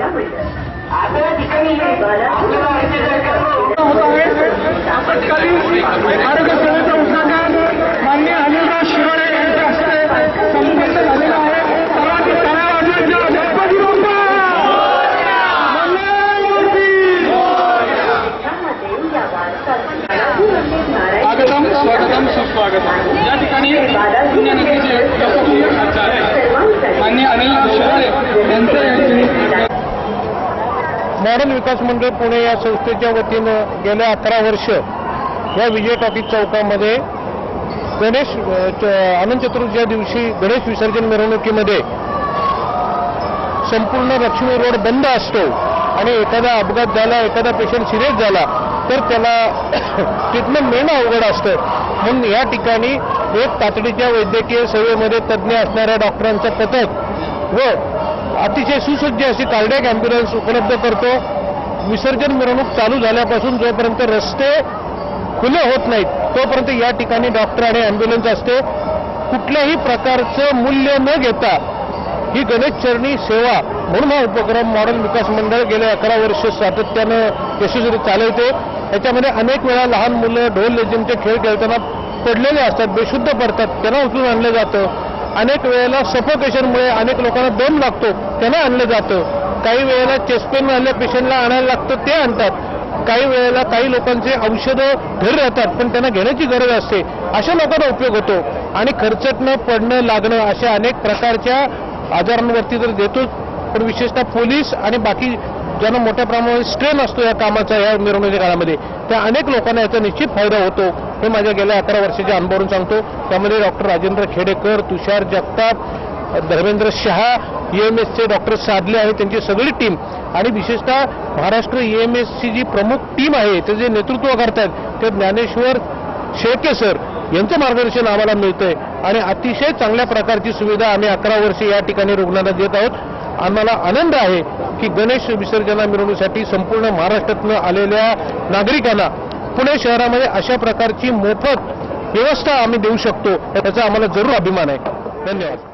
आरोग्य सेवेचं उद्घाटन माननीय अनिलराव शिरोळे यांच्या हस्ते संपन्न झालेलं आहे. सर्वांनी टाळ्या वाजवायच्या. गणपती बाप्पा स्वागतम स्वागतम सुस्वागतम. या ठिकाणी पुण्यनगरीचे लोकप्रिय खासदार माननीय अनिल शिरोळे यांचे मॉडर्न विकास मंडळ पुणे या संस्थेच्या वतीनं गेल्या 11 वर्ष या विजय टॉकीज चौकामध्ये गणेश अनंत चतुर्थीच्या दिवशी गणेश विसर्जन मिरवणुकीमध्ये संपूर्ण लक्ष्मी रोड बंद असतो आणि एखादा अपघात झाला, एखादा पेशंट सिरियस झाला तर त्याला ट्रीटमेंट मिळणं अवघड असतं. म्हणून या ठिकाणी एक तातडीच्या वैद्यकीय सेवेमध्ये तज्ज्ञ असणाऱ्या डॉक्टरांचं पथक व अतिशय सुसज्ज अशी कार्डियक ॲम्ब्युलन्स उपलब्ध करतो. विसर्जन मिरवणूक चालू झाल्यापासून जोपर्यंत रस्ते खुले होत नाहीत तोपर्यंत या ठिकाणी डॉक्टर आणि ॲम्ब्युलन्स असते. कुठल्याही प्रकारचं मूल्य न घेता ही गणेश चरणी सेवा म्हणून हा उपक्रम मॉडर्न विकास मंडळ गेल्या 11 वर्ष सातत्यानं यशस्वी चालवते. याच्यामध्ये अनेक वेळा लहान मुलं ढोल लेझिमचे खेळ खेळताना पडलेले असतात, बेशुद्ध पडतात, त्यांना उचलून आणलं जातं. अनेक वेळेला सफोकेशनमुळे अनेक लोकांना दम लागतो, त्यांना आणलं जातं. काही वेळेला चेस्ट पेन झालेल्या पेशंटला आणायला लागतं, ते आणतात. काही वेळेला काही लोकांचे औषधं घरी राहतात पण त्यांना घेण्याची गरज असते, अशा लोकांना उपयोग होतो. आणि खर्चटणं, पडणं, लागणं अशा अनेक प्रकारच्या आजारांवरती तर देतोच, पण विशेषतः पोलीस आणि बाकी ज्यांना मोठ्या प्रमाणात स्ट्रेन असतो या कामाचा या मिरवणुकीच्या काळामध्ये त्या अनेक लोकांना याचा निश्चित फायदा होतो. हे माझ्या गेल्या 11 वर्षाच्या अनुभवावरून सांगतो. त्यामध्ये डॉक्टर राजेंद्र खेडेकर, तुषार जगताप, धर्मेंद्र शहा, EMSचे डॉक्टर साधले आहेत, त्यांची सगळी टीम आणि विशेषतः महाराष्ट्र EMSची जी प्रमुख टीम आहे ते जे नेतृत्व करतात ते ज्ञानेश्वर शेळके सर यांचं मार्गदर्शन आम्हाला मिळतंय आणि अतिशय चांगल्या प्रकारची सुविधा आम्ही 11 वर्ष या ठिकाणी रुग्णांना देत आहोत. आम्हाला आनंद आहे की गणेश विसर्जना मिरवणुकीसाठी संपूर्ण महाराष्ट्रातून आलेल्या नागरिकांना पुणे शहरामध्ये अशा प्रकारची मोफत व्यवस्था आम्ही देऊ शकतो, याचा आम्हाला जरूर अभिमान आहे. धन्यवाद.